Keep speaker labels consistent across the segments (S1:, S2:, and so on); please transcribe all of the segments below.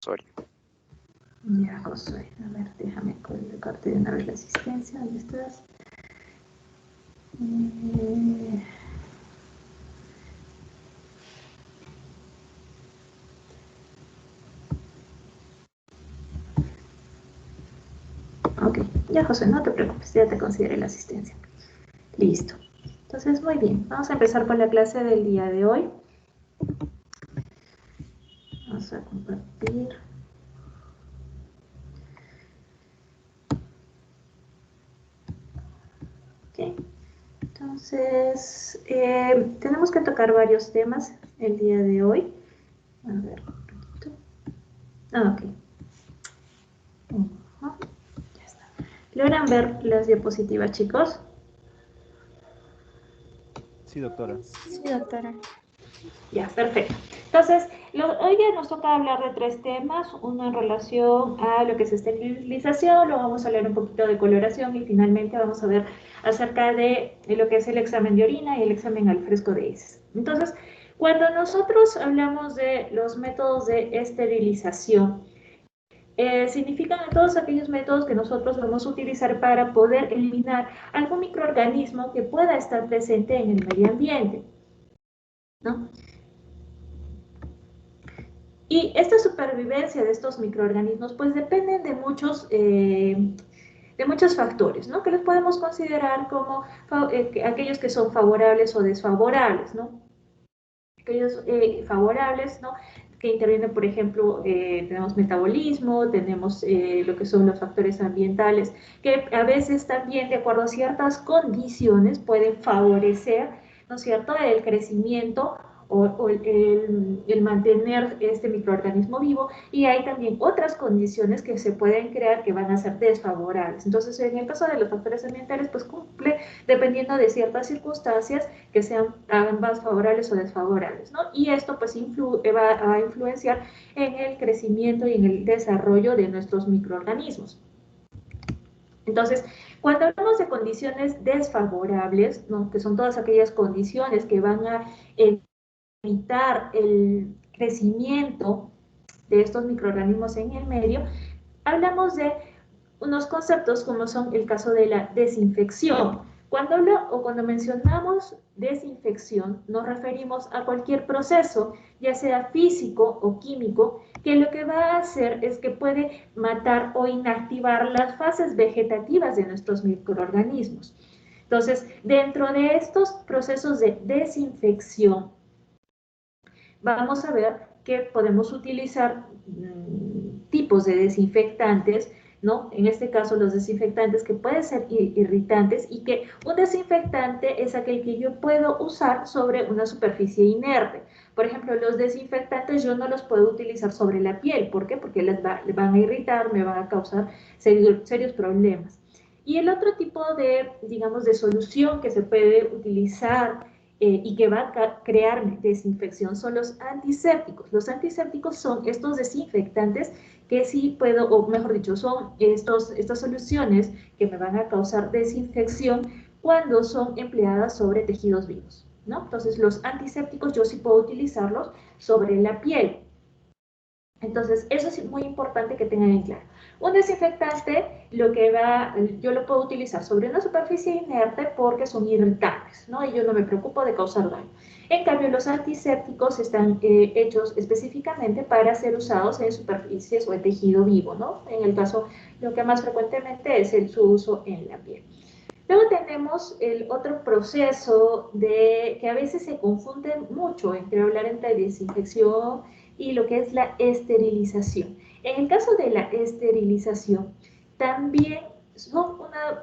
S1: Ya, Josué, a ver, déjame colocarte de una vez la asistencia. ¿Dónde estás? Ok, ya, Josué, no te preocupes, ya te consideré la asistencia. Listo. Entonces, muy bien, vamos a empezar con la clase del día de hoy. Vamos a compartir. Ok, entonces, tenemos que tocar varios temas el día de hoy. A ver, un poquito. Ok. Ya está. ¿Logran ver las diapositivas, chicos?
S2: Sí, doctora.
S3: Sí, doctora.
S1: Ya, perfecto. Entonces, hoy ya nos toca hablar de 3 temas, uno en relación a lo que es esterilización, luego vamos a hablar un poquito de coloración y finalmente vamos a ver acerca de lo que es el examen de orina y el examen al fresco de heces. Entonces, cuando nosotros hablamos de los métodos de esterilización, significan todos aquellos métodos que nosotros vamos a utilizar para poder eliminar algún microorganismo que pueda estar presente en el medio ambiente, ¿no? Y esta supervivencia de estos microorganismos pues dependen de muchos factores, ¿no? Que los podemos considerar como aquellos que son favorables o desfavorables, ¿no? Aquellos favorables, ¿no? Que intervienen, por ejemplo, tenemos metabolismo, tenemos lo que son los factores ambientales, que a veces también, de acuerdo a ciertas condiciones, pueden favorecer, ¿no es cierto?, el crecimiento o el mantener este microorganismo vivo, y hay también otras condiciones que se pueden crear que van a ser desfavorables. Entonces, en el caso de los factores ambientales, pues cumple dependiendo de ciertas circunstancias que sean ambas favorables o desfavorables, ¿no? Y esto pues va a influenciar en el crecimiento y en el desarrollo de nuestros microorganismos. Entonces, cuando hablamos de condiciones desfavorables, ¿no?, que son todas aquellas condiciones que van a evitar el crecimiento de estos microorganismos en el medio, hablamos de unos conceptos como son el caso de la desinfección. Cuando mencionamos desinfección, nos referimos a cualquier proceso, ya sea físico o químico, que lo que va a hacer es que puede matar o inactivar las fases vegetativas de nuestros microorganismos. Entonces, dentro de estos procesos de desinfección, vamos a ver que podemos utilizar tipos de desinfectantes, ¿no? En este caso, los desinfectantes que pueden ser irritantes, y que un desinfectante es aquel que yo puedo usar sobre una superficie inerte. Por ejemplo, los desinfectantes yo no los puedo utilizar sobre la piel. ¿Por qué? Porque les van a irritar, me van a causar serios problemas. Y el otro tipo de, digamos, de solución que se puede utilizar y que va a crear desinfección son los antisépticos. Los antisépticos son estos desinfectantes que sí puedo, o mejor dicho, son estas soluciones que me van a causar desinfección cuando son empleadas sobre tejidos vivos, ¿no? Entonces, los antisépticos yo sí puedo utilizarlos sobre la piel. Entonces, eso es muy importante que tengan en claro. Un desinfectante, yo lo puedo utilizar sobre una superficie inerte porque son irritantes, ¿no? Y yo no me preocupo de causar daño. En cambio, los antisépticos están hechos específicamente para ser usados en superficies o en tejido vivo, ¿no? En el caso, lo que más frecuentemente es su uso en la piel. Luego tenemos el otro proceso que a veces se confunde mucho entre entre desinfección y lo que es la esterilización. En el caso de la esterilización, también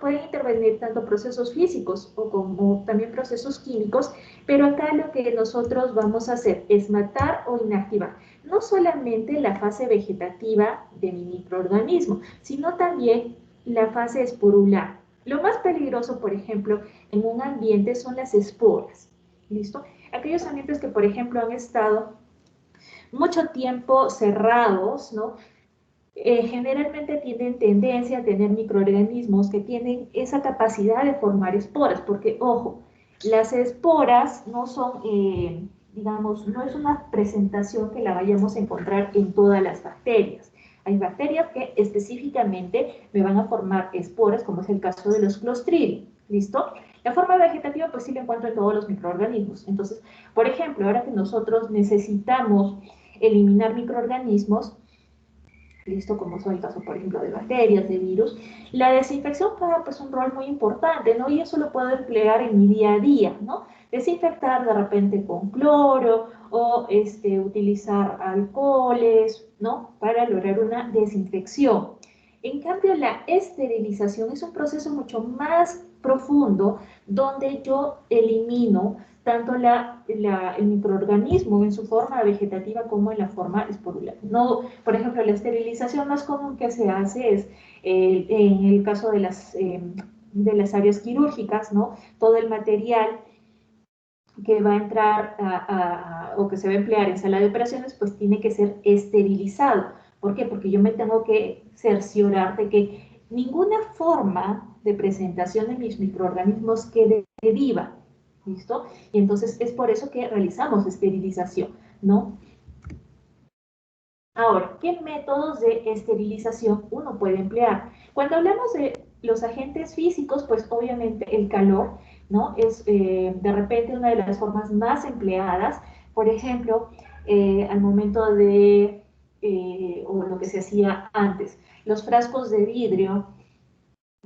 S1: pueden intervenir tanto procesos físicos como también procesos químicos, pero acá lo que nosotros vamos a hacer es matar o inactivar no solamente la fase vegetativa de mi microorganismo, sino también la fase esporular. Lo más peligroso, por ejemplo, en un ambiente son las esporas, ¿listo? Aquellos ambientes que, por ejemplo, han estado mucho tiempo cerrados, ¿no? Generalmente tienen tendencia a tener microorganismos que tienen esa capacidad de formar esporas, porque, ojo, las esporas no son, digamos, no es una presentación que la vayamos a encontrar en todas las bacterias. Hay bacterias que específicamente me van a formar esporas, como es el caso de los Clostridium, ¿listo? La forma vegetativa pues sí la encuentro en todos los microorganismos. Entonces, por ejemplo, ahora que nosotros necesitamos eliminar microorganismos, listo, como son el caso, por ejemplo, de bacterias, de virus, la desinfección juega pues un rol muy importante, ¿no? Y eso lo puedo emplear en mi día a día, ¿no? Desinfectar de repente con cloro o utilizar alcoholes, ¿no? Para lograr una desinfección. En cambio, la esterilización es un proceso mucho más profundo donde yo elimino tanto el microorganismo en su forma vegetativa como en la forma esporular. No, por ejemplo, la esterilización más común que se hace es en el caso de las áreas quirúrgicas, ¿no? Todo el material que va a entrar o que se va a emplear en sala de operaciones, pues tiene que ser esterilizado. ¿Por qué? Porque yo me tengo que cerciorar de que ninguna forma de presentación de mis microorganismos quede viva. ¿Listo? Y entonces es por eso que realizamos esterilización, ¿no? Ahora, ¿qué métodos de esterilización uno puede emplear? Cuando hablamos de los agentes físicos, pues obviamente el calor, ¿no? Es de repente una de las formas más empleadas. Por ejemplo, al momento o lo que se hacía antes, los frascos de vidrio,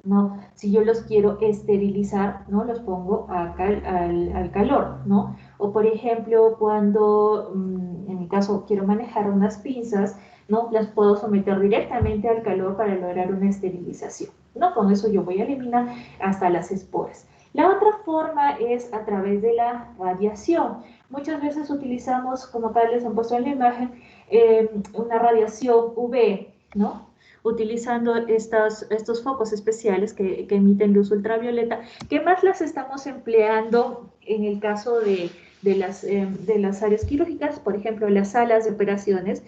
S1: ¿no? Si yo los quiero esterilizar, ¿no? Los pongo acá al calor, ¿no? O por ejemplo, cuando en mi caso quiero manejar unas pinzas, ¿no? Las puedo someter directamente al calor para lograr una esterilización, ¿no? Con eso yo voy a eliminar hasta las esporas. La otra forma es a través de la radiación. Muchas veces utilizamos, como tal les han puesto en la imagen, una radiación UV, ¿no? Utilizando estos focos especiales que emiten luz ultravioleta, que más las estamos empleando en el caso de las áreas quirúrgicas, por ejemplo, las salas de operaciones.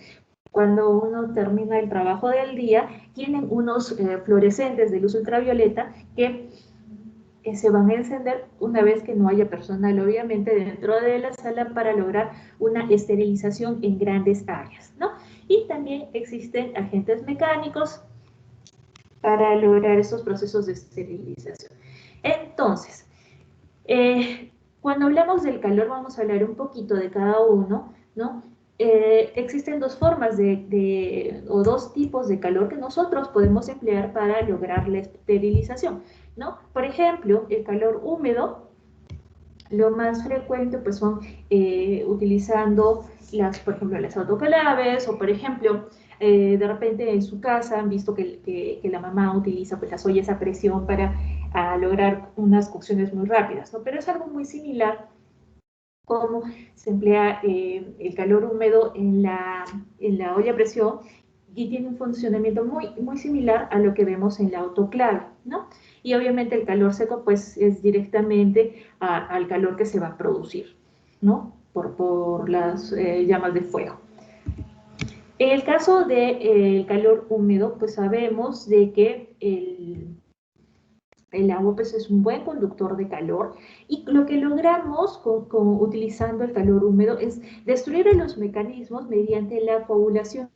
S1: Cuando uno termina el trabajo del día, tienen unos fluorescentes de luz ultravioleta que se van a encender una vez que no haya personal, obviamente, dentro de la sala para lograr una esterilización en grandes áreas, ¿no? Y también existen agentes mecánicos para lograr esos procesos de esterilización. Entonces, cuando hablamos del calor, vamos a hablar un poquito de cada uno, ¿no? Existen dos formas o dos tipos de calor que nosotros podemos emplear para lograr la esterilización, ¿no? Por ejemplo, el calor húmedo, lo más frecuente pues son utilizando por ejemplo, las autoclaves o por ejemplo, de repente en su casa han visto que la mamá utiliza pues las ollas a presión para lograr unas cocciones muy rápidas, ¿no? Pero es algo muy similar como se emplea el calor húmedo en la olla a presión y tiene un funcionamiento muy similar a lo que vemos en la autoclave, ¿no? Y obviamente el calor seco pues es directamente al calor que se va a producir, ¿no? Por las llamas de fuego. En el caso del calor húmedo, pues sabemos de que el agua pues, es un buen conductor de calor y lo que logramos utilizando el calor húmedo es destruir los mecanismos mediante la coagulación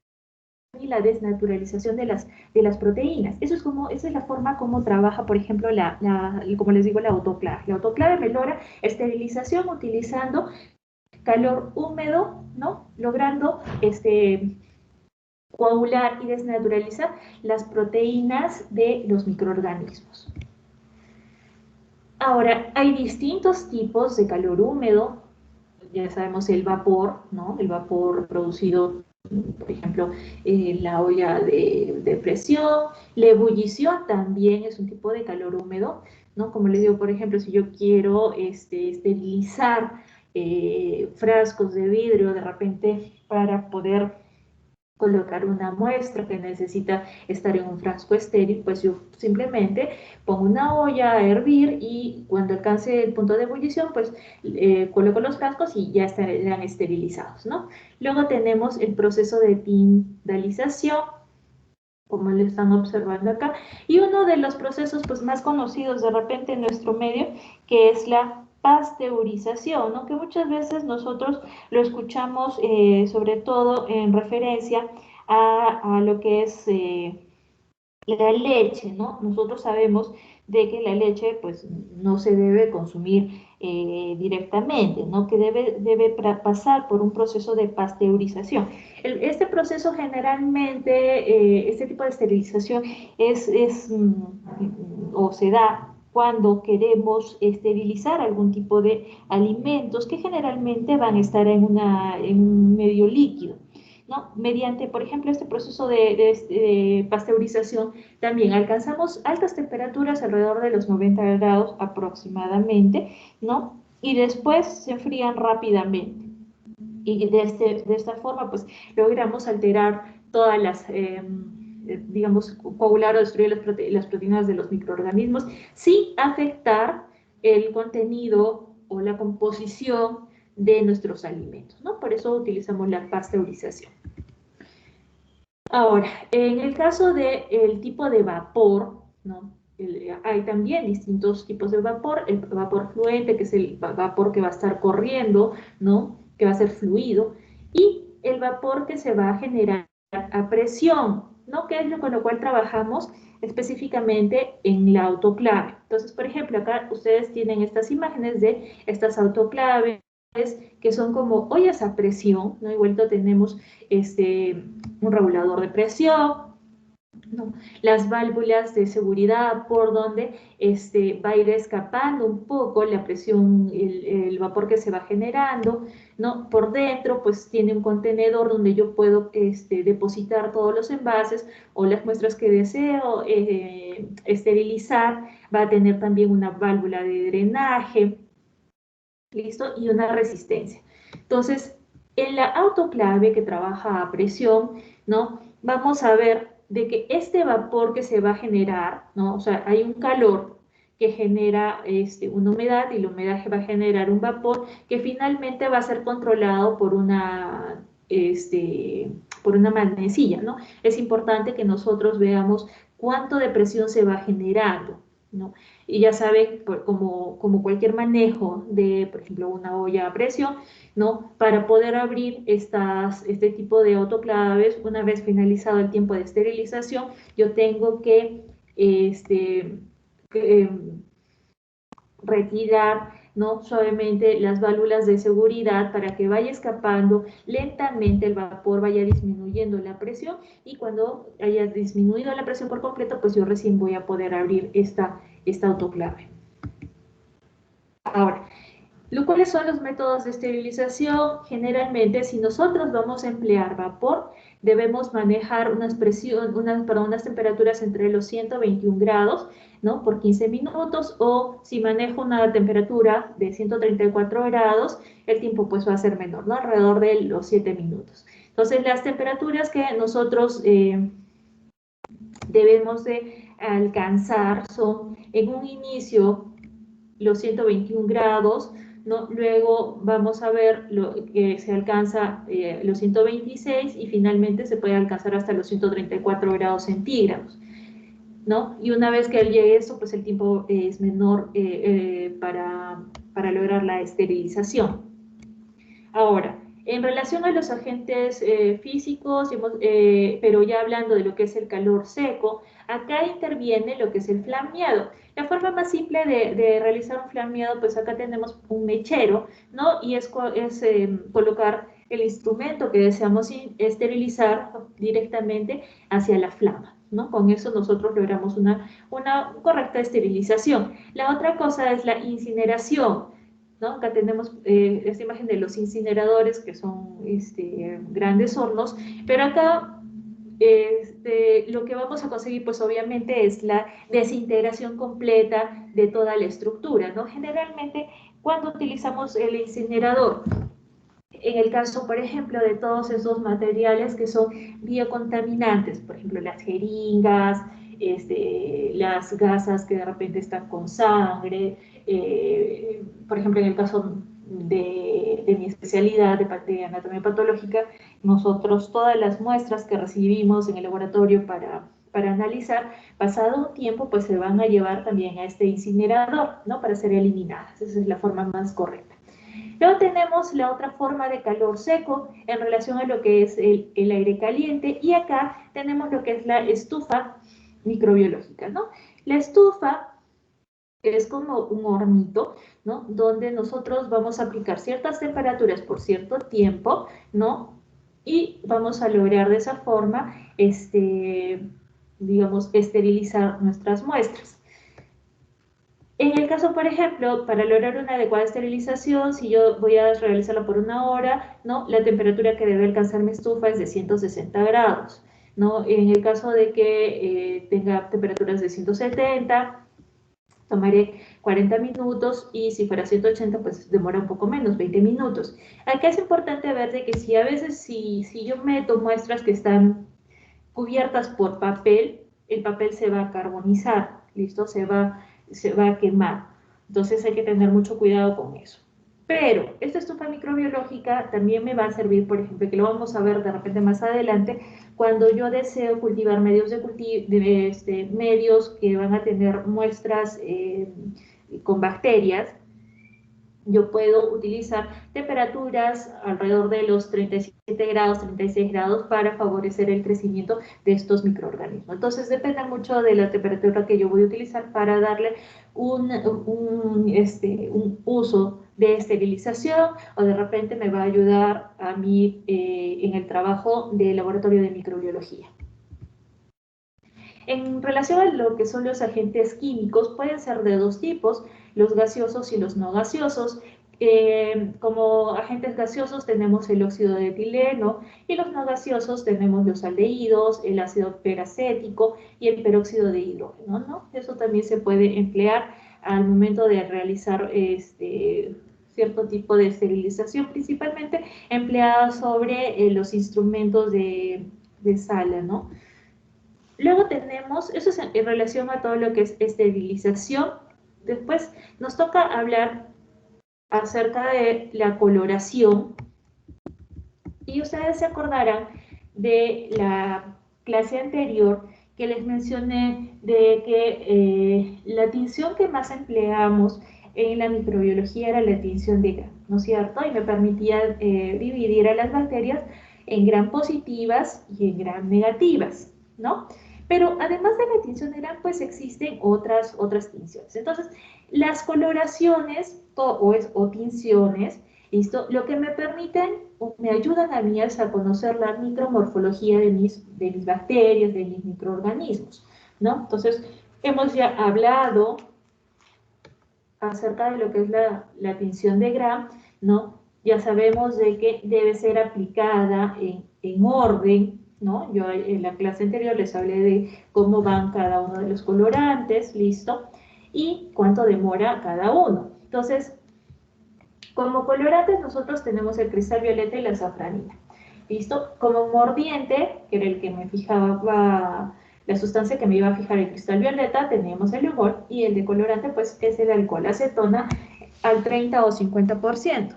S1: y la desnaturalización de las proteínas. Esa es la forma como trabaja, por ejemplo, como les digo, la autoclave. La autoclave me logra esterilización utilizando calor húmedo, ¿no? Logrando coagular y desnaturalizar las proteínas de los microorganismos. Ahora, hay distintos tipos de calor húmedo. Ya sabemos el vapor, ¿no? El vapor producido, por ejemplo, en la olla de presión. La ebullición también es un tipo de calor húmedo, ¿no? Como les digo, por ejemplo, si yo quiero esterilizar frascos de vidrio de repente para poder colocar una muestra que necesita estar en un frasco estéril, pues yo simplemente pongo una olla a hervir y cuando alcance el punto de ebullición, pues coloco los frascos y ya estarán esterilizados, ¿no? Luego tenemos el proceso de tindalización, como lo están observando acá, y uno de los procesos pues más conocidos de repente en nuestro medio, que es la pasteurización, ¿no? Que muchas veces nosotros lo escuchamos sobre todo en referencia a lo que es la leche, ¿no? Nosotros sabemos de que la leche pues no se debe consumir directamente, ¿no? Que debe pasar por un proceso de pasteurización. Este proceso generalmente, este tipo de esterilización o se da cuando queremos esterilizar algún tipo de alimentos que generalmente van a estar en un medio líquido, ¿no? Mediante, por ejemplo, este proceso de pasteurización, también alcanzamos altas temperaturas alrededor de los 90 grados aproximadamente, ¿no? Y después se enfrían rápidamente. Y de esta forma, pues, logramos alterar todas digamos, coagular o destruir las proteínas de los microorganismos sin afectar el contenido o la composición de nuestros alimentos, ¿no? Por eso utilizamos la pasteurización. Ahora, en el caso del tipo de vapor, ¿no? Hay también distintos tipos de vapor, el vapor fluente, que es el vapor que va a estar corriendo, ¿no? Que va a ser fluido, y el vapor que se va a generar a presión, ¿no? Que es lo con lo cual trabajamos específicamente en la autoclave. Entonces, por ejemplo, acá ustedes tienen estas imágenes de estas autoclaves que son como ollas a presión, ¿no? Igual tenemos un regulador de presión, ¿no? Las válvulas de seguridad por donde va a ir escapando un poco la presión, el vapor que se va generando, ¿no? Por dentro pues tiene un contenedor donde yo puedo depositar todos los envases o las muestras que deseo esterilizar. Va a tener también una válvula de drenaje, ¿listo? Y una resistencia. Entonces, en la autoclave que trabaja a presión, ¿no? Vamos a ver de que este vapor que se va a generar, ¿no? O sea, hay un calor que genera una humedad y la humedad va a generar un vapor que finalmente va a ser controlado por una manecilla, ¿no? Es importante que nosotros veamos cuánto de presión se va generando, ¿no? Y ya saben, como cualquier manejo de, por ejemplo, una olla a presión, ¿no? Para poder abrir este tipo de autoclaves, una vez finalizado el tiempo de esterilización, yo tengo que, que, retirar, ¿no? Suavemente las válvulas de seguridad para que vaya escapando lentamente el vapor, vaya disminuyendo la presión, y cuando haya disminuido la presión por completo, pues yo recién voy a poder abrir esta autoclave. Ahora, ¿cuáles son los métodos de esterilización? Generalmente, si nosotros vamos a emplear vapor, debemos manejar unas temperaturas entre los 121 grados, ¿no? Por 15 minutos, o si manejo una temperatura de 134 grados, el tiempo pues va a ser menor, ¿no? Alrededor de los 7 minutos. Entonces, las temperaturas que nosotros debemos de alcanzar son en un inicio los 121 grados, ¿no? Luego vamos a ver que se alcanza los 126 y finalmente se puede alcanzar hasta los 134 grados centígrados, ¿no? Y una vez que llegue eso, pues el tiempo es menor para lograr la esterilización. Ahora, en relación a los agentes físicos, pero ya hablando de lo que es el calor seco, acá interviene lo que es el flameado. La forma más simple de realizar un flameado, pues acá tenemos un mechero, ¿no? Y es colocar el instrumento que deseamos esterilizar directamente hacia la flama, ¿no? Con eso nosotros logramos una correcta esterilización. La otra cosa es la incineración, ¿no? Acá tenemos esta imagen de los incineradores, que son grandes hornos, pero acá lo que vamos a conseguir, pues obviamente, es la desintegración completa de toda la estructura, ¿no? Generalmente, cuando utilizamos el incinerador, en el caso, por ejemplo, de todos esos materiales que son biocontaminantes, por ejemplo, las jeringas, las gasas que de repente están con sangre, por ejemplo, en el caso de mi especialidad de anatomía patológica, nosotros todas las muestras que recibimos en el laboratorio para para analizar, pasado un tiempo, pues se van a llevar también a este incinerador, ¿no? Para ser eliminadas. Esa es la forma más correcta. Luego tenemos la otra forma de calor seco en relación a lo que es el aire caliente, y acá tenemos lo que es la estufa microbiológica, ¿no? La estufa es como un hornito, ¿no? Donde nosotros vamos a aplicar ciertas temperaturas por cierto tiempo, ¿no? Y vamos a lograr de esa forma, digamos, esterilizar nuestras muestras. En el caso, por ejemplo, para lograr una adecuada esterilización, si yo voy a realizarla por 1 hora, ¿no? La temperatura que debe alcanzar mi estufa es de 160 grados, ¿no? En el caso de que tenga temperaturas de 170, tomaré 40 minutos, y si fuera 180, pues demora un poco menos, 20 minutos. Acá es importante ver de que si a veces, si yo meto muestras que están cubiertas por papel, el papel se va a carbonizar, ¿listo? Se va a quemar. Entonces hay que tener mucho cuidado con eso. Pero esta estufa microbiológica también me va a servir, por ejemplo, que lo vamos a ver de repente más adelante, cuando yo deseo cultivar medios medios que van a tener muestras con bacterias. Yo puedo utilizar temperaturas alrededor de los 37 grados, 36 grados para favorecer el crecimiento de estos microorganismos. Entonces depende mucho de la temperatura que yo voy a utilizar para darle un uso de esterilización, o de repente me va a ayudar a mí en el trabajo de laboratorio de microbiología. En relación a lo que son los agentes químicos, pueden ser de dos tipos, los gaseosos y los no gaseosos. Como agentes gaseosos tenemos el óxido de etileno, y los no gaseosos tenemos los aldehídos, el ácido peracético y el peróxido de hidrógeno, ¿no? Eso también se puede emplear al momento de realizar cierto tipo de esterilización, principalmente empleada sobre los instrumentos de sala, ¿no? Luego tenemos, eso es en relación a todo lo que es esterilización. Después nos toca hablar acerca de la coloración, y ustedes se acordarán de la clase anterior que les mencioné de que la tinción que más empleamos en la microbiología era la tinción de Gram, ¿no es cierto? Y me permitía dividir a las bacterias en Gram positivas y en Gram negativas, ¿no? Pero además de la tinción de Gram, pues existen otras tinciones. Entonces, las coloraciones o tinciones, ¿listo? Lo que me permiten o me ayudan a mí a conocer la micromorfología de mis bacterias, de mis microorganismos, ¿no? Entonces, hemos ya hablado acerca de lo que es la tinción de Gram, ¿no? Ya sabemos de que debe ser aplicada en orden, ¿no? Yo en la clase anterior les hablé de cómo van cada uno de los colorantes, ¿listo? Y cuánto demora cada uno. Entonces, como colorantes nosotros tenemos el cristal violeta y la safranina, ¿listo? Como mordiente, que era el que me fijaba, la sustancia que me iba a fijar el cristal violeta, teníamos el humol, y el decolorante pues es el alcohol acetona al 30 o 50%.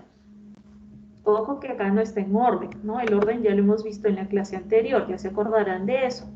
S1: Ojo que acá no está en orden, ¿no? El orden ya lo hemos visto en la clase anterior, ya se acordarán de eso.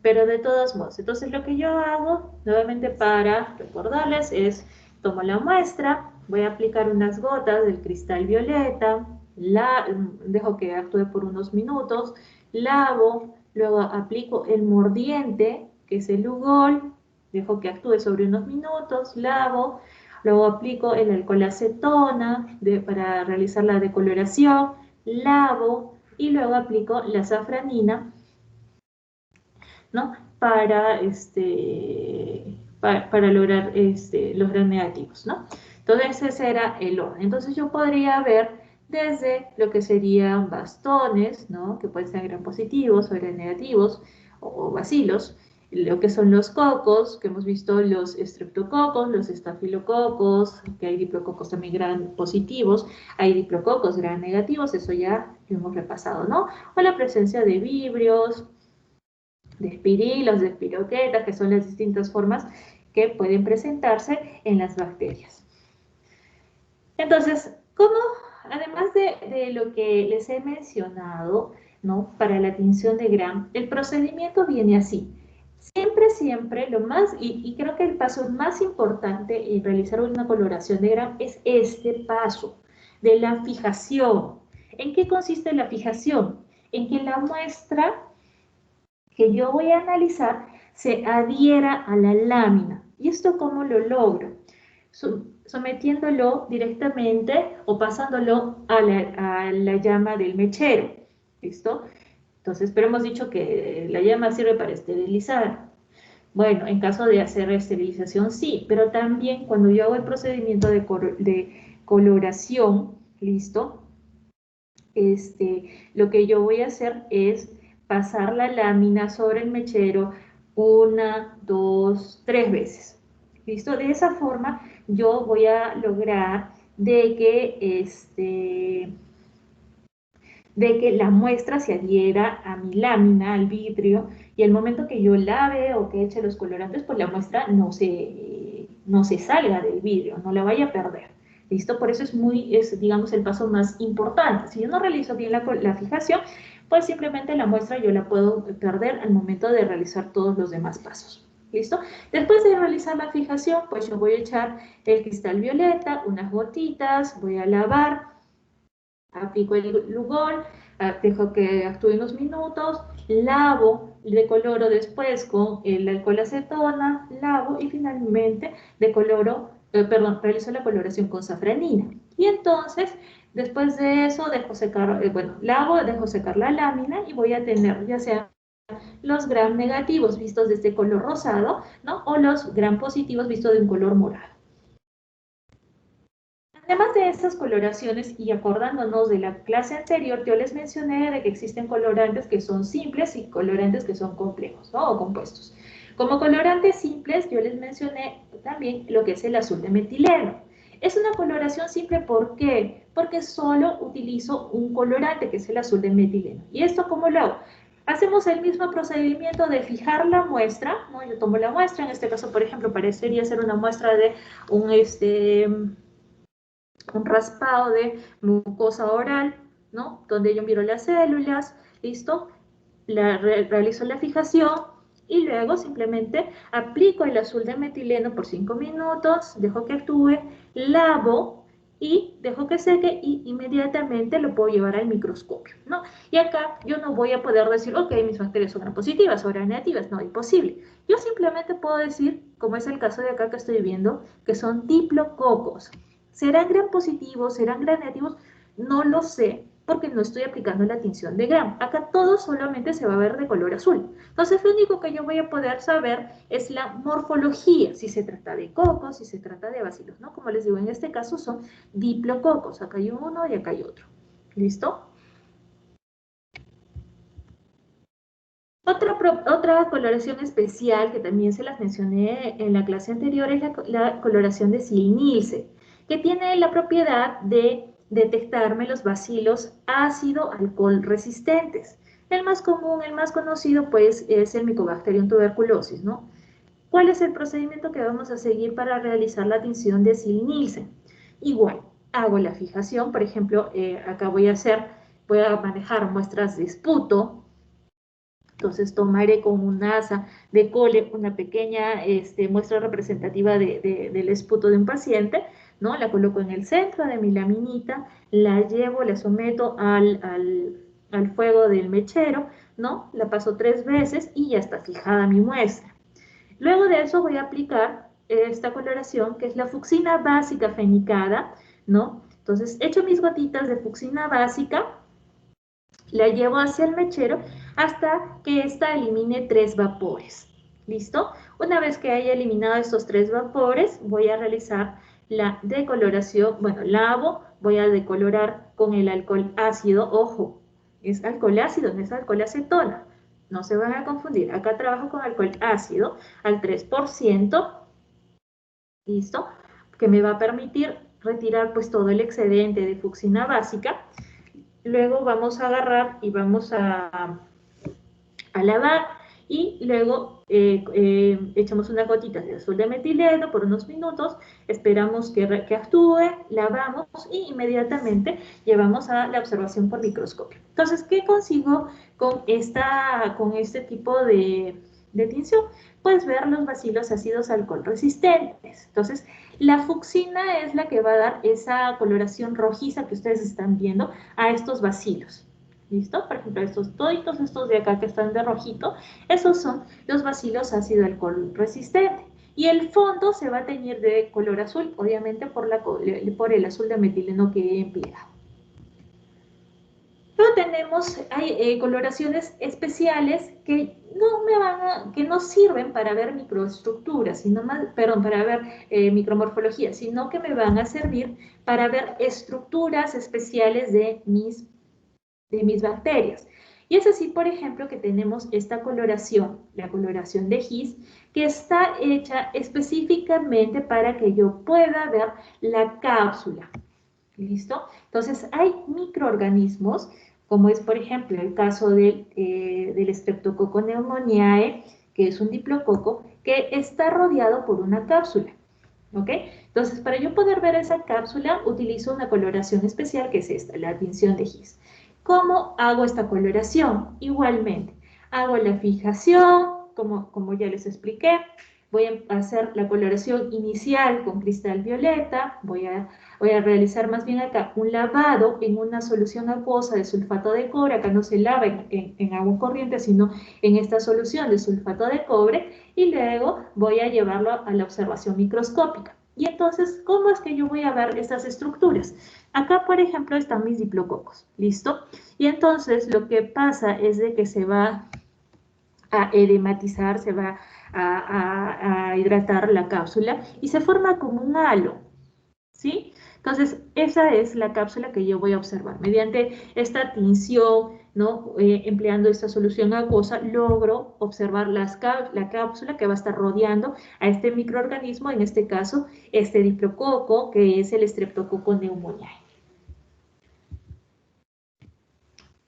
S1: Pero de todos modos, entonces lo que yo hago, nuevamente para recordarles, es tomo la muestra, voy a aplicar unas gotas del cristal violeta, dejo que actúe por unos minutos, lavo, luego aplico el mordiente, que es el Lugol, dejo que actúe sobre unos minutos, lavo, luego aplico el alcohol acetona para realizar la decoloración, lavo, y luego aplico la safranina, ¿no? Para lograr los Gram negativos, ¿no? Entonces ese era el orden. Entonces yo podría ver desde lo que serían bastones, ¿no? Que pueden ser Gram positivos o Gram negativos, o bacilos, lo que son los cocos, que hemos visto los estreptococos, los estafilococos, que hay diplococos también Gram positivos, hay diplococos Gram negativos, eso ya lo hemos repasado, ¿no? O la presencia de vibrios, de espirilos, de espiroquetas, que son las distintas formas que pueden presentarse en las bacterias. Entonces, ¿cómo, además de lo que les he mencionado, ¿no? Para la tinción de Gram, el procedimiento viene así. Siempre, lo más, y creo que el paso más importante en realizar una coloración de Gram es este paso de la fijación. ¿En qué consiste la fijación? En que la muestra que yo voy a analizar se adhiera a la lámina. ¿Y esto cómo lo logro? Sometiéndolo directamente o pasándolo a la llama del mechero. ¿Listo? Entonces, pero hemos dicho que la llama sirve para esterilizar. Bueno, en caso de hacer esterilización, sí, pero también cuando yo hago el procedimiento de coloración, ¿listo? Lo que yo voy a hacer es pasar la lámina sobre el mechero una, dos, tres veces. ¿Listo? De esa forma yo voy a lograr de que la muestra se adhiera a mi lámina, al vidrio, y el momento que yo lave o que eche los colorantes, pues la muestra no se salga del vidrio, no la vaya a perder. ¿Listo? Por eso es, digamos, el paso más importante. Si yo no realizo bien la fijación, pues simplemente la muestra yo la puedo perder al momento de realizar todos los demás pasos. ¿Listo? Después de realizar la fijación, pues yo voy a echar el cristal violeta, unas gotitas, voy a lavar, aplico el Lugol, dejo que actúe unos minutos, lavo, decoloro después con el alcohol acetona, lavo y finalmente realizo la coloración con safranina. Y entonces, después de eso, dejo secar, lavo, dejo secar la lámina y voy a tener ya sea los gram negativos vistos de este color rosado, ¿no? O los gram positivos vistos de un color morado. Además de estas coloraciones y acordándonos de la clase anterior, yo les mencioné de que existen colorantes que son simples y colorantes que son complejos, ¿no? O compuestos. Como colorantes simples, yo les mencioné también lo que es el azul de metileno. Es una coloración simple, ¿por qué? Porque solo utilizo un colorante, que es el azul de metileno. ¿Y esto cómo lo hago? Hacemos el mismo procedimiento de fijar la muestra, ¿no? Yo tomo la muestra, en este caso, por ejemplo, parecería ser una muestra de un raspado de mucosa oral, ¿no? Donde yo miro las células, ¿listo? Realizo la fijación y luego simplemente aplico el azul de metileno por 5 minutos, dejo que actúe, lavo y dejo que seque y inmediatamente lo puedo llevar al microscopio, ¿no? Y acá yo no voy a poder decir, ok, mis bacterias son gram positivas o gram negativas, no, imposible. Yo simplemente puedo decir, como es el caso de acá que estoy viendo, que son diplococos. ¿Serán gram positivos? ¿Serán gram negativos? No lo sé, porque no estoy aplicando la tinción de gram. Acá todo solamente se va a ver de color azul. Entonces, lo único que yo voy a poder saber es la morfología, si se trata de cocos, si se trata de bacilos, ¿no? Como les digo, en este caso son diplococos. Acá hay uno y acá hay otro. ¿Listo? Otra coloración especial que también se las mencioné en la clase anterior es la coloración de Ziehl-Neelsen, que tiene la propiedad de detectarme los bacilos ácido-alcohol resistentes. El más común, el más conocido, pues, es el Mycobacterium tuberculosis, ¿no? ¿Cuál es el procedimiento que vamos a seguir para realizar la tinción de Ziehl-Neelsen? Igual, hago la fijación, por ejemplo, acá voy a manejar muestras de esputo. Entonces tomaré con un asa de cole una pequeña muestra representativa del esputo de un paciente, ¿no? La coloco en el centro de mi laminita, la llevo, la someto al fuego del mechero, ¿no? La paso 3 veces y ya está fijada mi muestra. Luego de eso voy a aplicar esta coloración que es la fucsina básica fenicada, ¿no? Entonces echo mis gotitas de fucsina básica, la llevo hacia el mechero hasta que ésta elimine 3 vapores. ¿Listo? Una vez que haya eliminado estos 3 vapores, voy a realizar la decoloración. Bueno, lavo, voy a decolorar con el alcohol ácido. Ojo, es alcohol ácido, no es alcohol acetona. No se van a confundir. Acá trabajo con alcohol ácido al 3%. ¿Listo? Que me va a permitir retirar pues todo el excedente de fucsina básica. Luego vamos a agarrar y vamos a lavar y luego echamos unas gotitas de azul de metileno por unos minutos, esperamos que actúe, lavamos y inmediatamente llevamos a la observación por microscopio. Entonces, ¿qué consigo con este tipo de tinción, puedes ver los bacilos ácidos alcohol resistentes. Entonces, la fucsina es la que va a dar esa coloración rojiza que ustedes están viendo a estos bacilos. ¿Listo? Por ejemplo, todos estos de acá que están de rojito, esos son los bacilos ácido alcohol resistente. Y el fondo se va a teñir de color azul, obviamente por el azul de metileno que he empleado. Luego hay coloraciones especiales que que no sirven para ver microestructuras, sino más, perdón, para ver micromorfología, sino que me van a servir para ver estructuras especiales de mis bacterias. Y es así, por ejemplo, que tenemos esta coloración, la coloración de His, que está hecha específicamente para que yo pueda ver la cápsula. ¿Listo? Entonces, hay microorganismos, como es, por ejemplo, el caso del Streptococcus pneumoniae, que es un diplococo, que está rodeado por una cápsula. ¿Ok? Entonces, para yo poder ver esa cápsula, utilizo una coloración especial, que es esta, la tinción de His. ¿Cómo hago esta coloración? Igualmente, hago la fijación, como ya les expliqué, voy a hacer la coloración inicial con cristal violeta, voy a realizar más bien acá un lavado en una solución acuosa de sulfato de cobre. Acá no se lava en agua corriente, sino en esta solución de sulfato de cobre, y luego voy a llevarlo a la observación microscópica. Y entonces, ¿cómo es que yo voy a ver estas estructuras? Acá, por ejemplo, están mis diplococos, ¿listo? Y entonces lo que pasa es de que se va a edematizar, se va a hidratar la cápsula y se forma como un halo, ¿sí? Entonces, esa es la cápsula que yo voy a observar. Mediante esta tinción, ¿no? Empleando esta solución acuosa, logro observar la cápsula que va a estar rodeando a este microorganismo, en este caso, este diplococo, que es el Streptococcus pneumoniae.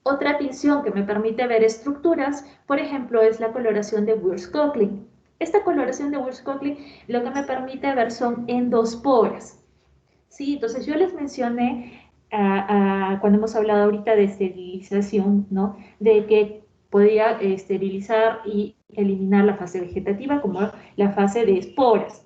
S1: Otra tinción que me permite ver estructuras, por ejemplo, es la coloración de Wurtz-Cochlein. Esta coloración de Wurtz-Cochlein lo que me permite ver son endosporas. Sí, entonces yo les mencioné cuando hemos hablado ahorita de esterilización, ¿no? De que podía esterilizar y eliminar la fase vegetativa como la fase de esporas.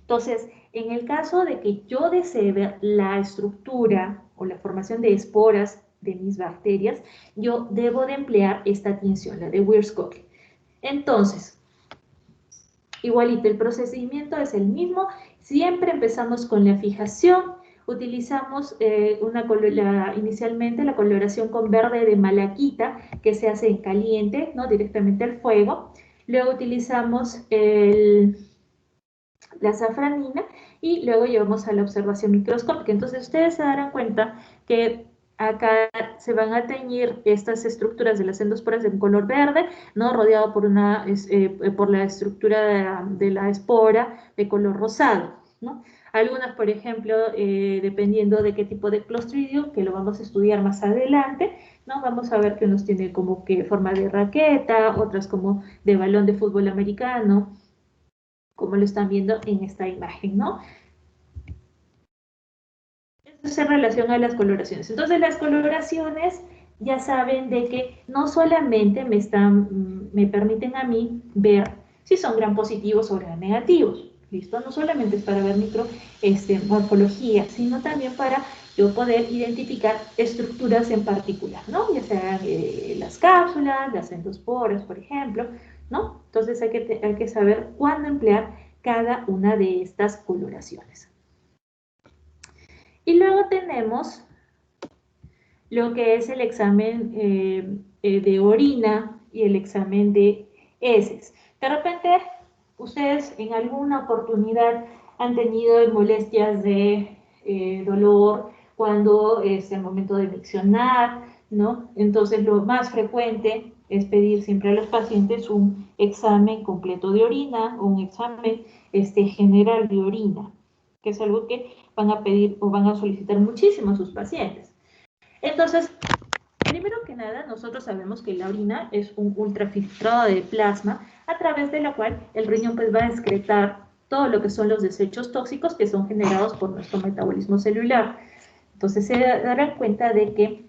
S1: Entonces, en el caso de que yo desee ver la estructura o la formación de esporas de mis bacterias, yo debo de emplear esta tinción, la de Wurtz-Cochlein. Entonces, igualito, el procedimiento es el mismo. Siempre empezamos con la fijación. Utilizamos inicialmente la coloración con verde de malaquita, que se hace en caliente, ¿no? Directamente al fuego. Luego utilizamos la safranina y luego llevamos a la observación microscópica. Entonces ustedes se darán cuenta que acá se van a teñir estas estructuras de las endosporas en color verde, ¿no? Rodeado por la estructura de la espora de color rosado, ¿no? Algunas, por ejemplo, dependiendo de qué tipo de Clostridium, que lo vamos a estudiar más adelante, ¿no? Vamos a ver que unos tienen como que forma de raqueta, otras como de balón de fútbol americano, como lo están viendo en esta imagen, ¿no? Esto es en relación a las coloraciones. Entonces, las coloraciones ya saben de que no solamente me permiten a mí ver si son gram positivos o gram negativos, ¿listo? No solamente es para ver morfología, sino también para yo poder identificar estructuras en particular, ¿no? Ya sean las cápsulas, las endosporas, por ejemplo, ¿no? Entonces hay que saber cuándo emplear cada una de estas coloraciones. Y luego tenemos lo que es el examen de orina y el examen de heces. De repente, ustedes en alguna oportunidad han tenido molestias de dolor cuando es el momento de miccionar, ¿no? Entonces, lo más frecuente es pedir siempre a los pacientes un examen completo de orina o un examen general de orina, que es algo que van a pedir o van a solicitar muchísimo a sus pacientes. Entonces, primero que nada, nosotros sabemos que la orina es un ultrafiltrado de plasma a través de la cual el riñón pues va a excretar todo lo que son los desechos tóxicos que son generados por nuestro metabolismo celular. Entonces se darán cuenta de que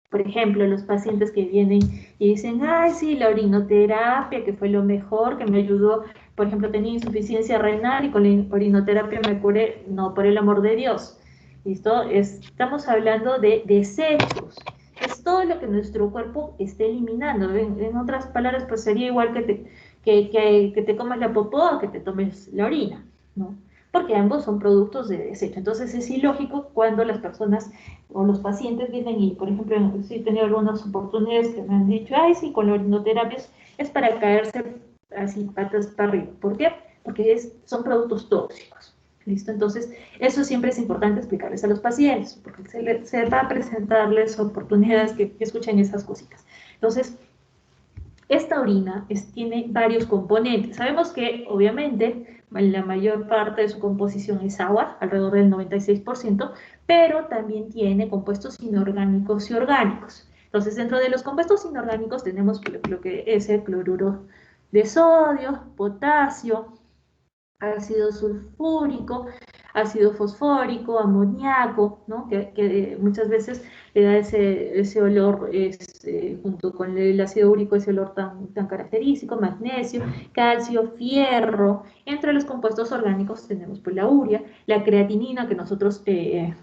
S1: Por ejemplo, los pacientes que vienen y dicen, ay, sí, la orinoterapia, que fue lo mejor, que me ayudó, por ejemplo, tenía insuficiencia renal y con la orinoterapia me curé, no, por el amor de Dios. ¿Listo? Estamos hablando de desechos. Es todo lo que nuestro cuerpo esté eliminando. En otras palabras, pues sería igual que te comas la popó o que te tomes la orina, ¿no? Porque ambos son productos de desecho. Entonces es ilógico cuando las personas o los pacientes vienen y, por ejemplo, sí he tenido algunas oportunidades que me han dicho, ay, sí, con la orinoterapia es para caerse así patas para arriba. ¿Por qué? Porque son productos tóxicos. ¿Listo? Entonces, eso siempre es importante explicarles a los pacientes, porque se va a presentarles oportunidades que escuchen esas cositas. Entonces, esta orina tiene varios componentes. Sabemos que, obviamente, la mayor parte de su composición es agua, alrededor del 96%, pero también tiene compuestos inorgánicos y orgánicos. Entonces, dentro de los compuestos inorgánicos tenemos lo que es el cloruro de sodio, potasio, ácido sulfúrico, ácido fosfórico, amoníaco, ¿no? que muchas veces le da ese olor, junto con el ácido úrico, ese olor tan característico, magnesio, calcio, fierro. Entre los compuestos orgánicos tenemos pues la urea, la creatinina, que nosotros la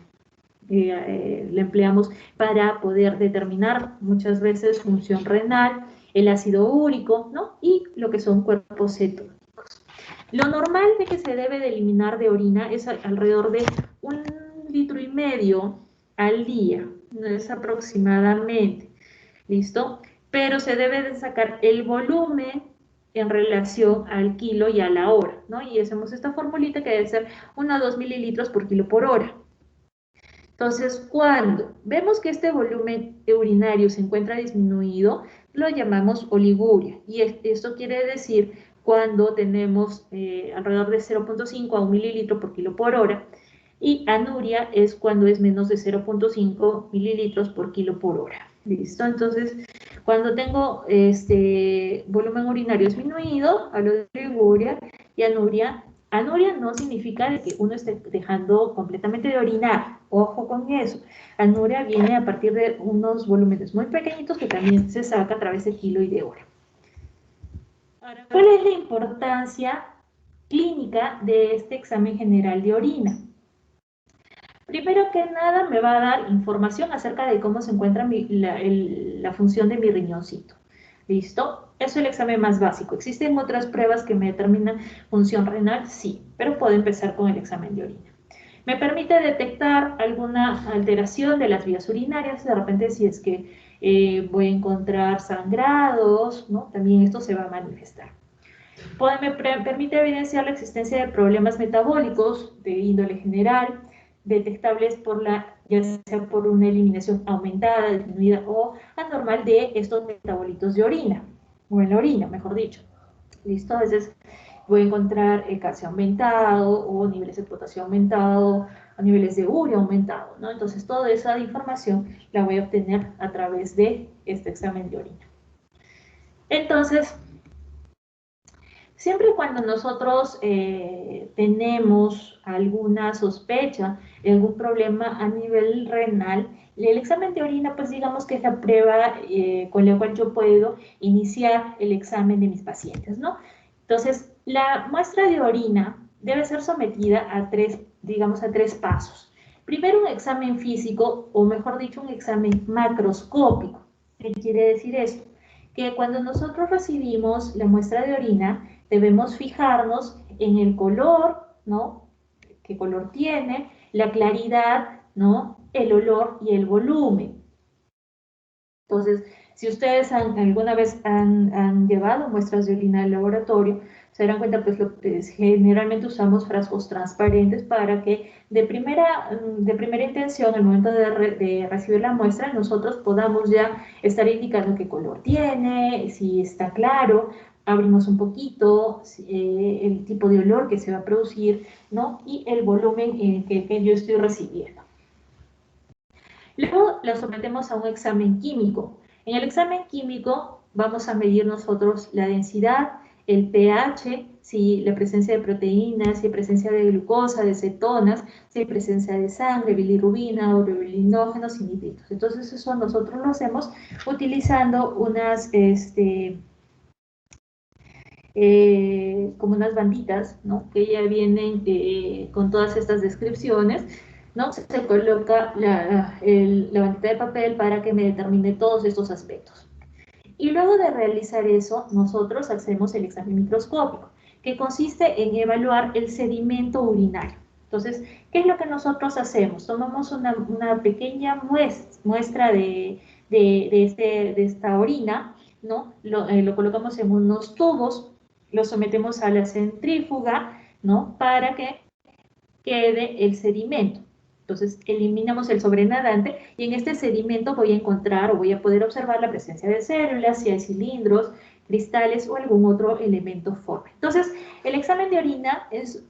S1: empleamos para poder determinar muchas veces función renal, el ácido úrico, ¿no? Y lo que son cuerpos cetónicos. Lo normal de que se debe de eliminar de orina es alrededor de 1,5 litros al día, no es aproximadamente, ¿listo? Pero se debe de sacar el volumen en relación al kilo y a la hora, ¿no? Y hacemos esta formulita que debe ser 1 a 2 mililitros por kilo por hora. Entonces, cuando vemos que este volumen urinario se encuentra disminuido, lo llamamos oliguria. Y esto quiere decir cuando tenemos alrededor de 0,5 a 1 mililitro por kilo por hora. Y anuria es cuando es menos de 0,5 mililitros por kilo por hora. ¿Listo? Entonces, cuando tengo este volumen urinario disminuido, hablo de oliguria, y anuria. Anuria no significa de que uno esté dejando completamente de orinar. Ojo con eso. Anuria viene a partir de unos volúmenes muy pequeñitos que también se saca a través de kilo y de hora. Ahora, ¿cuál es la importancia clínica de este examen general de orina? Primero que nada, me va a dar información acerca de cómo se encuentra la función de mi riñoncito. ¿Listo? Eso es el examen más básico. ¿Existen otras pruebas que me determinan función renal? Sí, pero puedo empezar con el examen de orina. Me permite detectar alguna alteración de las vías urinarias, de repente si es que voy a encontrar sangrados, ¿no? También esto se va a manifestar. Me permite evidenciar la existencia de problemas metabólicos de índole general, detectables ya sea por una eliminación aumentada, disminuida o anormal de estos metabolitos de orina, o en la orina, mejor dicho. ¿Listo? A veces voy a encontrar el calcio aumentado, o niveles de potasio aumentado, o niveles de urea aumentado, ¿no? Entonces, toda esa información la voy a obtener a través de este examen de orina. Entonces, siempre y cuando nosotros tenemos alguna sospecha de algún problema a nivel renal, el examen de orina, pues digamos que es la prueba con la cual yo puedo iniciar el examen de mis pacientes, ¿no? Entonces, la muestra de orina debe ser sometida a digamos, a tres pasos. Primero, un examen físico, o mejor dicho, un examen macroscópico. ¿Qué quiere decir esto? Que cuando nosotros recibimos la muestra de orina, debemos fijarnos en el color, ¿no? ¿Qué color tiene? La claridad, ¿no? El olor y el volumen. Entonces, si ustedes alguna vez han llevado muestras de orina al laboratorio, se darán cuenta, pues generalmente usamos frascos transparentes para que de primera intención, al momento de recibir la muestra, nosotros podamos ya estar indicando qué color tiene, si está claro, abrimos un poquito, el tipo de olor que se va a producir, ¿no? Y el volumen que yo estoy recibiendo. Luego lo sometemos a un examen químico. En el examen químico vamos a medir nosotros la densidad, el pH, si la presencia de proteínas, si hay presencia de glucosa, de cetonas, si hay presencia de sangre, bilirrubina, urobilinógenos y nitritos. Entonces eso nosotros lo hacemos utilizando unas, como unas banditas, ¿no? Que ya vienen con todas estas descripciones, ¿no? Se coloca la bandita de papel para que me determine todos estos aspectos. Y luego de realizar eso, nosotros hacemos el examen microscópico, que consiste en evaluar el sedimento urinario. Entonces, ¿qué es lo que nosotros hacemos? Tomamos una pequeña muestra de esta orina, ¿no? Lo colocamos en unos tubos, lo sometemos a la centrífuga, ¿no? Para que quede el sedimento. Entonces, eliminamos el sobrenadante y en este sedimento voy a encontrar o voy a poder observar la presencia de células, si hay cilindros, cristales o algún otro elemento forme. Entonces, el examen de orina es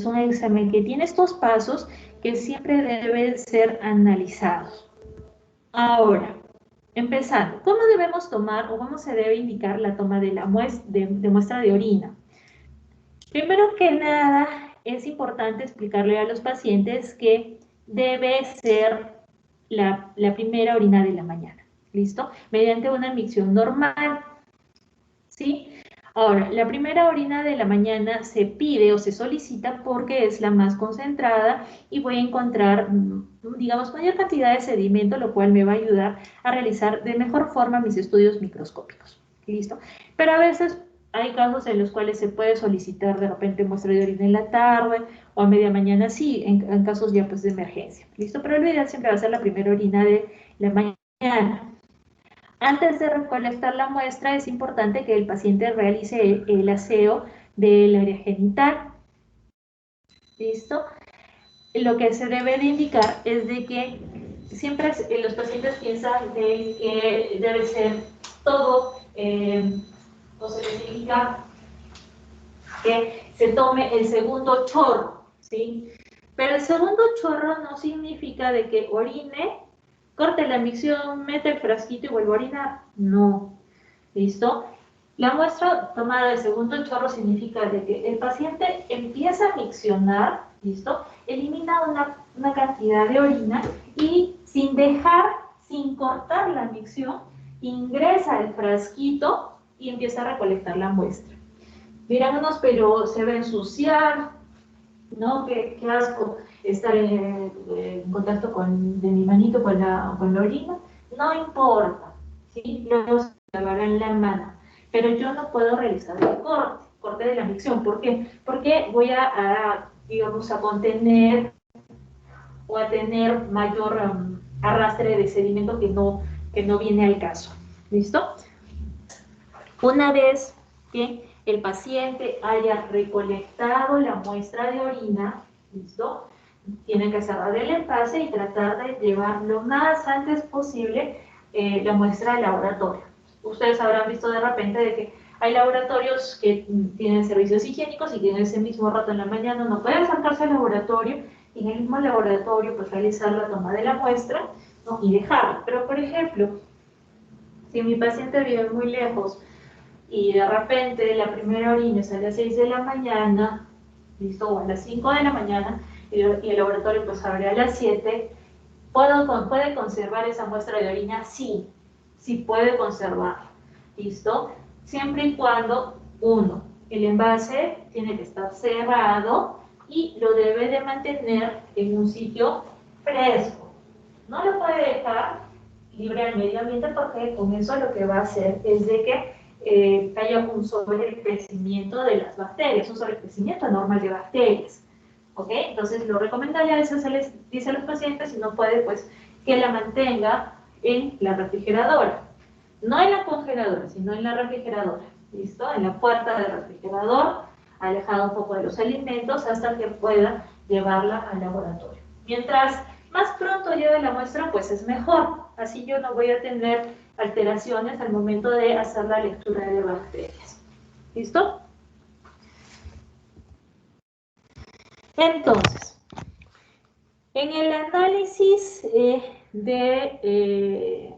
S1: un examen que tiene estos pasos que siempre deben ser analizados. Ahora, empezando, ¿cómo debemos tomar o cómo se debe indicar la toma de muestra de orina? Primero que nada, es importante explicarle a los pacientes que debe ser la primera orina de la mañana, ¿listo? Mediante una micción normal, ¿sí? Ahora, la primera orina de la mañana se pide o se solicita porque es la más concentrada y voy a encontrar, digamos, mayor cantidad de sedimento, lo cual me va a ayudar a realizar de mejor forma mis estudios microscópicos, ¿listo? Pero a veces hay casos en los cuales se puede solicitar de repente muestra de orina en la tarde o a media mañana, sí, en casos ya pues de emergencia, ¿listo? Pero lo ideal siempre va a ser la primera orina de la mañana. Antes de recolectar la muestra es importante que el paciente realice el aseo del área genital, ¿listo? Lo que se debe de indicar es de que siempre los pacientes piensan de que debe ser todo, o se les indica que se tome el segundo chorro, ¿sí? Pero el segundo chorro no significa de que orine, corte la micción, mete el frasquito y vuelva a orinar. No, ¿listo? La muestra tomada del segundo chorro significa de que el paciente empieza a miccionar, ¿listo? Elimina una cantidad de orina y sin cortar la micción, ingresa el frasquito y empieza a recolectar la muestra. Dirán unos, pero se va a ensuciar, ¿no? Qué asco estar en contacto de mi manito con la orina. No importa, ¿sí? Luego se lavarán la mano, pero yo no puedo realizar el corte de la micción. ¿Por qué? Porque voy digamos, a contener o a tener mayor arrastre de sedimento que no viene al caso. ¿Listo? Una vez que el paciente haya recolectado la muestra de orina, ¿listo? Tiene que cerrar el envase y tratar de llevar lo más antes posible la muestra al laboratorio. Ustedes habrán visto de repente de que hay laboratorios que tienen servicios higiénicos y que en ese mismo rato en la mañana no pueden acercarse al laboratorio y en el mismo laboratorio pues realizar la toma de la muestra, ¿no? Y dejarla. Pero por ejemplo, si mi paciente vive muy lejos y de repente la primera orina es a las 6 de la mañana, ¿listo? O a las 5 de la mañana, y el laboratorio pues abre a las 7, ¿puede conservar esa muestra de orina? Sí, sí puede conservar, ¿listo? Siempre y cuando, uno, el envase tiene que estar cerrado y lo debe de mantener en un sitio fresco. No lo puede dejar libre al medio ambiente porque con eso lo que va a hacer es de que haya un sobrecrecimiento de las bacterias, un sobrecrecimiento normal de bacterias. ¿Ok? Entonces lo recomendable a veces se les dice a los pacientes, si no puede, pues que la mantenga en la refrigeradora. No en la congeladora, sino en la refrigeradora. ¿Listo? En la puerta del refrigerador, alejada un poco de los alimentos hasta que pueda llevarla al laboratorio. Mientras más pronto lleve la muestra, pues es mejor. Así yo no voy a tener alteraciones al momento de hacer la lectura de bacterias. ¿Listo? Entonces, en el análisis de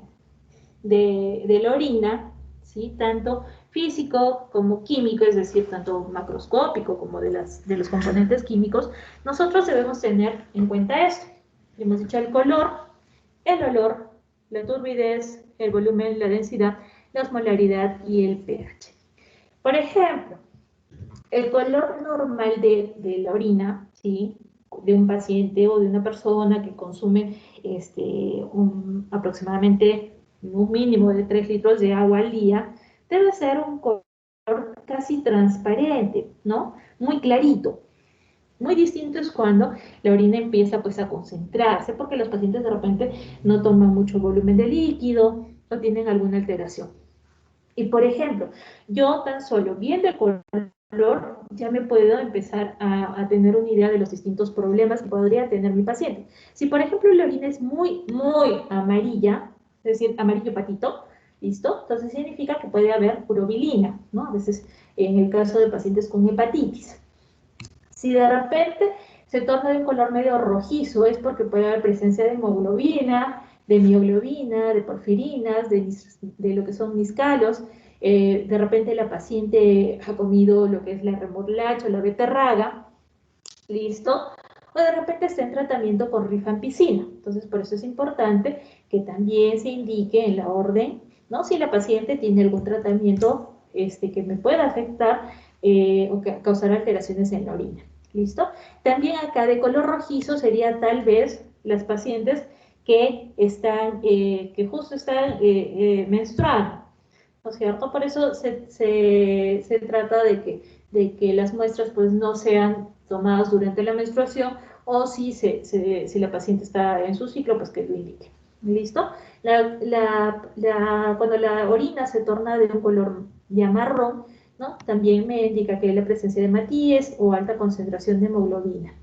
S1: la orina, ¿sí? Tanto físico como químico, es decir, tanto macroscópico como de los componentes químicos, nosotros debemos tener en cuenta esto. Hemos dicho el color, el olor, la turbidez, el volumen, la densidad, la osmolaridad y el pH. Por ejemplo, el color normal de la orina, ¿sí?, de un paciente o de una persona que consume aproximadamente un mínimo de 3 litros de agua al día, debe ser un color casi transparente, ¿no? Muy clarito. Muy distinto es cuando la orina empieza pues a concentrarse, porque los pacientes de repente no toman mucho volumen de líquido o tienen alguna alteración. Y por ejemplo, yo tan solo viendo el color ya me puedo empezar a tener una idea de los distintos problemas que podría tener mi paciente. Si por ejemplo la orina es muy, muy amarilla, es decir, amarillo patito, ¿listo? Entonces significa que puede haber urobilina, ¿no? A veces en el caso de pacientes con hepatitis. Si de repente se torna de un color medio rojizo, es porque puede haber presencia de hemoglobina, de mioglobina, de porfirinas, de lo que son miscalos. De repente la paciente ha comido lo que es la remolacha o la beterraga, ¿listo? O de repente está en tratamiento con rifampicina. Entonces, por eso es importante que también se indique en la orden, ¿no?, si la paciente tiene algún tratamiento que me pueda afectar o que causar alteraciones en la orina. ¿Listo? También acá de color rojizo sería tal vez las pacientes que justo están menstruando, ¿no es cierto? Por eso se trata de que las muestras pues no sean tomadas durante la menstruación, o si la paciente está en su ciclo, pues que lo indique. ¿Listo? Cuando la orina se torna de un color ya marrón, ¿no?, también me indica que hay la presencia de hematíes o alta concentración de hemoglobina.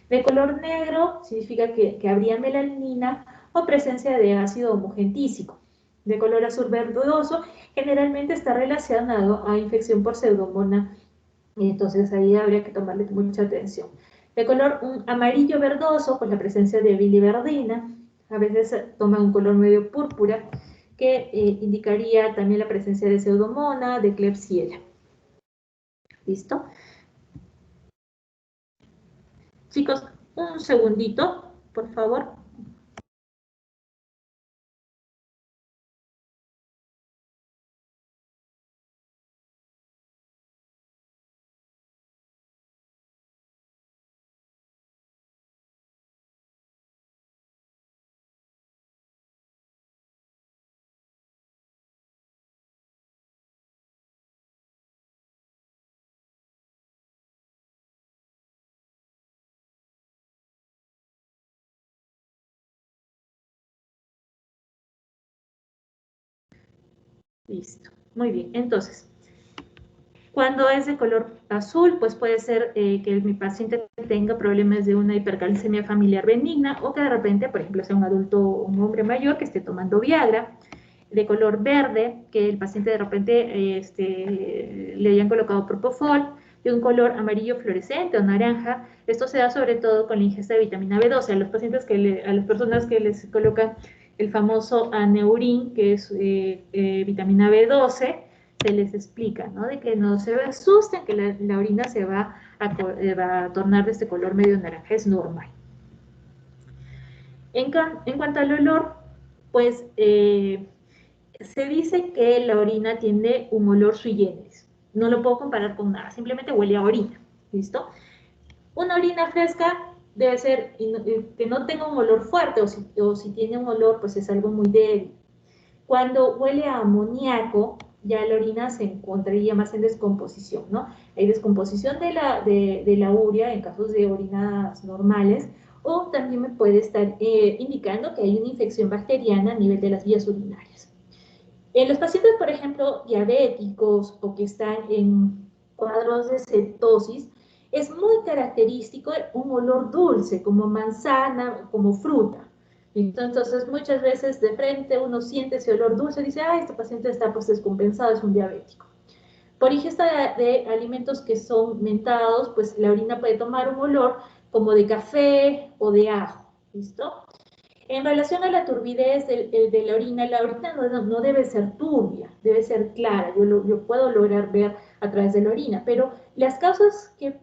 S1: De color negro significa que habría melanina o presencia de ácido homogentísico. De color azul verdoso generalmente está relacionado a infección por pseudomonas, y entonces ahí habría que tomarle mucha atención. De color amarillo verdoso, pues la presencia de biliverdina, a veces toma un color medio púrpura, que indicaría también la presencia de pseudomonas, de Klebsiella. ¿Listo? Chicos, un segundito, por favor. Listo. Muy bien. Entonces, cuando es de color azul, pues puede ser que mi paciente tenga problemas de una hipercalcemia familiar benigna, o que de repente, por ejemplo, sea un adulto, un hombre mayor que esté tomando Viagra. De color verde, que el paciente de repente le hayan colocado propofol. De un color amarillo fluorescente o naranja. Esto se da sobre todo con la ingesta de vitamina B12. A las personas que les colocan el famoso aneurin, que es vitamina B12, se les explica, ¿no?, de que no se asusten, que la orina se va a tornar de este color medio naranja, es normal. En cuanto al olor, pues se dice que la orina tiene un olor sui generis. No lo puedo comparar con nada, simplemente huele a orina. ¿Listo? Una orina fresca debe ser que no tenga un olor fuerte, o si tiene un olor, pues es algo muy débil. Cuando huele a amoníaco, ya la orina se encontraría más en descomposición, ¿no? Hay descomposición de la urea en casos de orinas normales, o también me puede estar indicando que hay una infección bacteriana a nivel de las vías urinarias. En los pacientes, por ejemplo, diabéticos o que están en cuadros de cetosis, es muy característico un olor dulce, como manzana, como fruta. Entonces, muchas veces de frente uno siente ese olor dulce y dice, ah, este paciente está pues descompensado, es un diabético. Por ingesta de alimentos que son mentados, pues la orina puede tomar un olor como de café o de ajo, ¿listo? En relación a la turbidez de la orina no debe ser turbia, debe ser clara. Yo puedo lograr ver a través de la orina, pero las causas que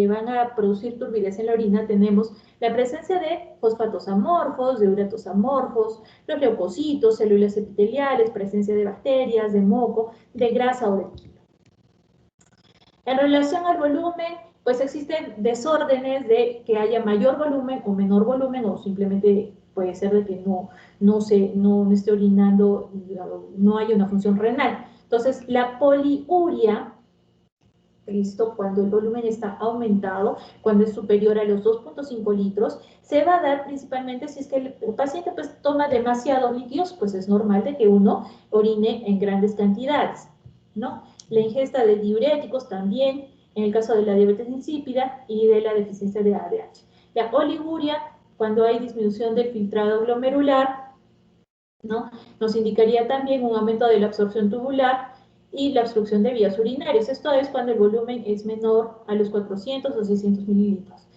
S1: van a producir turbidez en la orina tenemos la presencia de fosfatos amorfos, de uratos amorfos, los leucocitos, células epiteliales, presencia de bacterias, de moco, de grasa o de quilo. En relación al volumen, pues existen desórdenes de que haya mayor volumen o menor volumen, o simplemente puede ser de que no esté orinando, no haya una función renal. Entonces, la poliuria, listo, cuando el volumen está aumentado, cuando es superior a los 2.5 litros, se va a dar principalmente si es que el paciente pues toma demasiados líquidos, pues es normal de que uno orine en grandes cantidades, ¿no? La ingesta de diuréticos también, en el caso de la diabetes insípida y de la deficiencia de ADH. La oliguria, cuando hay disminución del filtrado glomerular, ¿no? Nos indicaría también un aumento de la absorción tubular y la obstrucción de vías urinarias. Esto es cuando el volumen es menor a los 400 o 600 mililitros.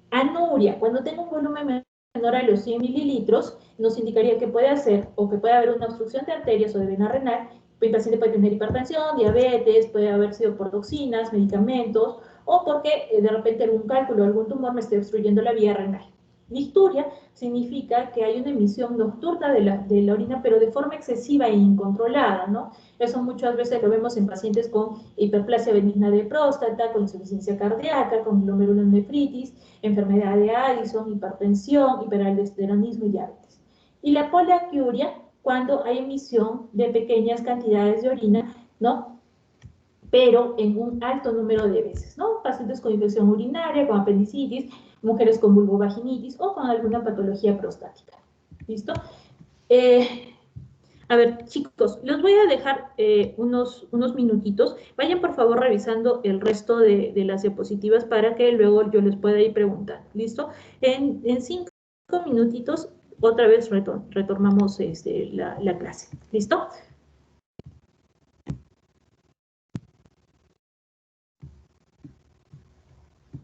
S1: Anuria, cuando tenga un volumen menor a los 100 mililitros, nos indicaría que puede hacer o que puede haber una obstrucción de arterias o de vena renal. El paciente puede tener hipertensión, diabetes, puede haber sido por toxinas, medicamentos, o porque de repente algún cálculo o algún tumor me esté obstruyendo la vía renal. Nicturia significa que hay una emisión nocturna de la orina, pero de forma excesiva e incontrolada, ¿no? Eso muchas veces lo vemos en pacientes con hiperplasia benigna de próstata, con insuficiencia cardíaca, con glomerulonefritis, enfermedad de Addison, hipertensión, hiperaldosteronismo y diabetes. Y la poliaquiuria, cuando hay emisión de pequeñas cantidades de orina, ¿no? Pero en un alto número de veces, ¿no? Pacientes con infección urinaria, con apendicitis, mujeres con vulvovaginitis o con alguna patología prostática. ¿Listo? A ver, chicos, los voy a dejar unos minutitos. Vayan, por favor, revisando el resto de las diapositivas para que luego yo les pueda ir preguntando. ¿Listo? En 5 minutitos, otra vez retomamos la clase. ¿Listo?